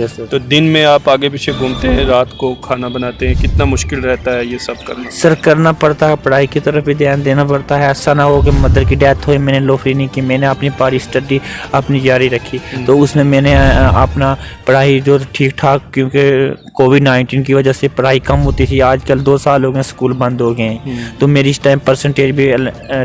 یس سر. تو دن میں آپ آگے پیچھے گھومتے ہیں، رات کو کھانا بناتے ہیں، کتنا مشکل رہتا ہے یہ سب کرنا؟ سر کرنا پڑتا ہے، پڑھائی کی طرف بھی دھیان دینا پڑتا ہے. ایسا نہ ہو کہ مدر کی ڈیتھ ہوئی میں نے لوفری نہیں کی، میں نے اپنی پاری اسٹڈی اپنی جاری رکھی. تو اس میں نے اپنا پڑھائی جو ٹھیک ٹھاک، کیونکہ کووڈ-19 کی وجہ سے پڑھائی کم ہوتی تھی. آج کل 2 سال ہو گئے اسکول بند ہو گئے ہیں. تو میری اس ٹائم پرسنٹیج بھی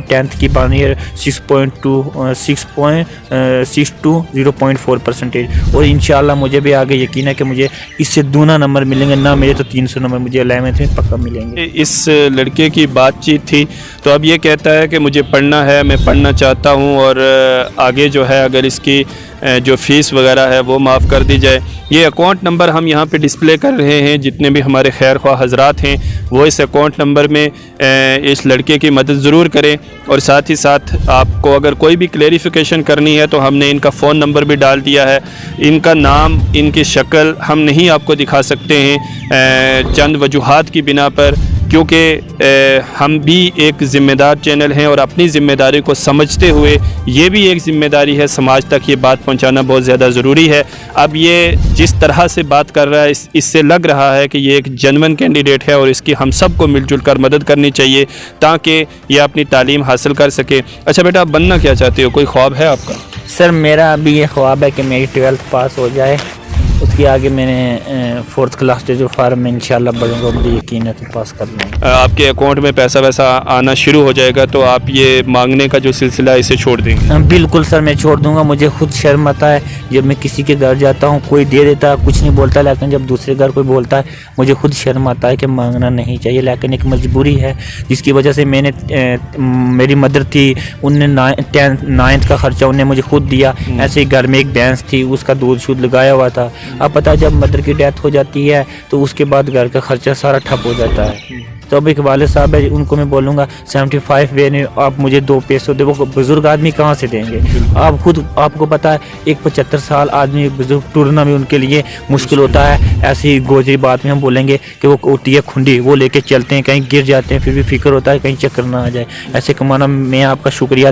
10th کی بن رہی ہے 0.4%. اور انشاءاللہ مجھے بھی آگے یقین ہے کہ مجھے اس سے دونا نمبر ملیں گے. نہ میرے تو 300 نمبر مجھے 11th میں پکا ملیں گے. اس لڑکے کی بات چیت تھی تو اب یہ کہتا ہے کہ مجھے پڑھنا ہے، میں پڑھنا چاہتا ہوں، اور آگے جو ہے اگر اس کی جو فیس وغیرہ ہے وہ معاف کر دی جائے. یہ اکاؤنٹ نمبر ہم یہاں پہ ڈسپلے کر رہے ہیں. جتنے بھی ہمارے خیر خواہ حضرات ہیں وہ اس اکاؤنٹ نمبر میں اس لڑکے کی مدد ضرور کریں. اور ساتھ ہی ساتھ آپ کو اگر کوئی بھی کلیریفیکیشن کرنی ہے تو ہم نے ان کا فون نمبر بھی ڈال دیا ہے. ان کا نام، ان کی شکل ہم نہیں آپ کو دکھا سکتے ہیں چند وجوہات کی بنا پر، کیونکہ ہم بھی ایک ذمہ دار چینل ہیں اور اپنی ذمہ داری کو سمجھتے ہوئے یہ بھی ایک ذمہ داری ہے، سماج تک یہ بات پہنچانا بہت زیادہ ضروری ہے. اب یہ جس طرح سے بات کر رہا ہے اس سے لگ رہا ہے کہ یہ ایک جنون کینڈیڈیٹ ہے اور اس کی ہم سب کو مل جل کر مدد کرنی چاہیے تاکہ یہ اپنی تعلیم حاصل کر سکے. اچھا بیٹا، آپ بننا کیا چاہتے ہو؟ کوئی خواب ہے آپ کا؟ سر میرا ابھی یہ خواب ہے کہ میری 12th پاس ہو جائے، اس کے آگے میں نے 4th کلاس کے جو فارم میں انشاءاللہ بڑھوں گا، مجھے یقین ہے تو پاس کر لوں گا. آپ کے اکاؤنٹ میں پیسہ ویسا آنا شروع ہو جائے گا تو آپ یہ مانگنے کا جو سلسلہ ہے اسے چھوڑ دیں گے؟ بالکل سر، میں چھوڑ دوں گا. مجھے خود شرم آتا ہے جب میں کسی کے گھر جاتا ہوں، کوئی دے دیتا ہے کچھ نہیں بولتا، لیکن جب دوسرے گھر کوئی بولتا ہے مجھے خود شرم آتا ہے کہ مانگنا نہیں چاہیے. لیکن ایک مجبوری ہے جس کی وجہ سے میں نے میری مدر تھی، ان نے 9th کا خرچہ انہیں مجھے خود دیا. ایسے ہی گھر میں ایک بھینس تھی، اس کا دودھ شودھ لگایا ہوا تھا. اب پتہ ہے جب مدر کی ڈیتھ ہو جاتی ہے تو اس کے بعد گھر کا خرچہ سارا ٹھپ ہو جاتا ہے. تو اب ایک والد صاحب ہے، ان کو میں بولوں گا 75 وے آپ مجھے 2 پیسے دے. وہ بزرگ آدمی کہاں سے دیں گے؟ آپ خود آپ کو پتہ ہے ایک 75 سال آدمی بزرگ ٹورنا بھی ان کے لیے مشکل ہوتا ہے. ایسی گوجری بات میں ہم بولیں گے کہ وہ ہوتی ہے کھنڈی، وہ لے کے چلتے ہیں، کہیں گر جاتے ہیں، پھر بھی فکر ہوتا ہے کہیں چکر نہ آ جائے. ایسے کمانا میں آپ کا شکریہ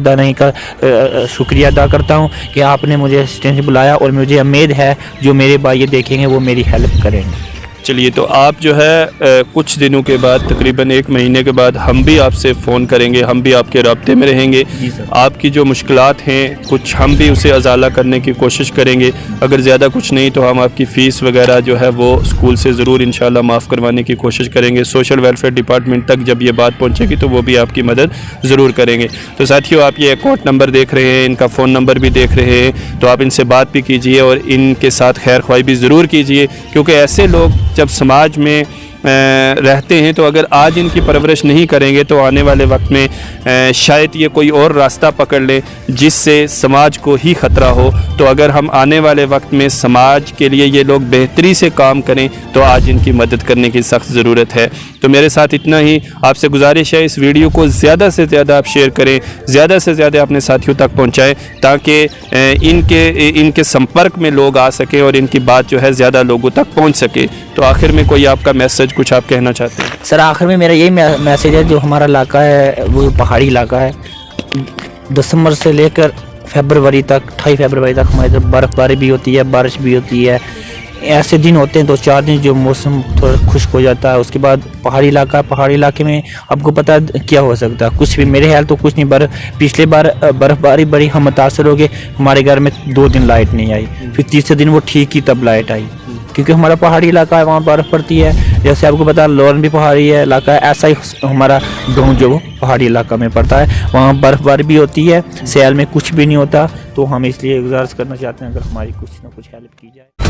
ادا کرتا ہوں کہ آپ نے مجھے اسٹیج بلایا، اور مجھے امید ہے جو میرے بھائی یہ دیکھیں گے وہ میری ہیلپ کریں گے. چلیے، تو آپ جو ہے کچھ دنوں کے بعد، تقریباً 1 مہینے کے بعد ہم بھی آپ سے فون کریں گے، ہم بھی آپ کے رابطے میں رہیں گے. آپ کی جو مشکلات ہیں کچھ ہم بھی اسے ازالہ کرنے کی کوشش کریں گے. اگر زیادہ کچھ نہیں تو ہم آپ کی فیس وغیرہ جو ہے وہ اسکول سے ضرور انشاءاللہ معاف کروانے کی کوشش کریں گے. سوشل ویلفیئر ڈپارٹمنٹ تک جب یہ بات پہنچے گی تو وہ بھی آپ کی مدد ضرور کریں گے. تو ساتھیو، آپ یہ اکاؤنٹ نمبر دیکھ رہے ہیں، ان کا فون نمبر بھی دیکھ رہے ہیں، تو آپ ان سے بات بھی کیجئے اور ان کے ساتھ خیر خواہی بھی ضرور کیجئے، کیونکہ ایسے لوگ جب سماج میں رہتے ہیں تو اگر آج ان کی پرورش نہیں کریں گے تو آنے والے وقت میں شاید یہ کوئی اور راستہ پکڑ لیں جس سے سماج کو ہی خطرہ ہو. تو اگر ہم آنے والے وقت میں سماج کے لیے یہ لوگ بہتری سے کام کریں تو آج ان کی مدد کرنے کی سخت ضرورت ہے. تو میرے ساتھ اتنا ہی. آپ سے گزارش ہے اس ویڈیو کو زیادہ سے زیادہ آپ شیئر کریں، زیادہ سے زیادہ اپنے ساتھیوں تک پہنچائیں تاکہ ان کے سمپرک میں لوگ آ سکیں اور ان کی بات جو ہے زیادہ لوگوں تک پہنچ سکے. تو آخر میں کوئی آپ کا میسج کچھ آپ کہنا چاہتے ہیں؟ سر آخر میں میرا یہی میسج ہے، جو ہمارا علاقہ ہے وہ پہاڑی علاقہ ہے. دسمبر سے لے کر فیبروری تک، 28 فیبروری تک ہمارے ادھر برف باری بھی ہوتی ہے، بارش بھی ہوتی ہے. ایسے دن ہوتے ہیں 2-4 دن جو موسم تھوڑا خشک ہو جاتا ہے. اس کے بعد پہاڑی علاقے میں آپ کو پتہ کیا ہو سکتا ہے؟ کچھ بھی. میرے خیال تو کچھ نہیں. پچھلے بار برف باری بڑی ہم متاثر ہو گئے. ہمارے گھر میں 2 دن لائٹ نہیں آئی، پھر تیسرے دن وہ ٹھیک ہی تب لائٹ آئی، کیونکہ ہمارا پہاڑی علاقہ ہے، وہاں برف پڑتی ہے. جیسے آپ کو پتا لورن بھی پہاڑی علاقہ ہے، ایسا ہی ہمارا گاؤں جو پہاڑی علاقہ میں پڑتا ہے، وہاں برف باری بھی ہوتی ہے، سیال میں کچھ بھی نہیں ہوتا. تو ہم اس لیے گزارش کرنا چاہتے ہیں اگر ہماری کچھ نہ کچھ ہیلپ کی جائے.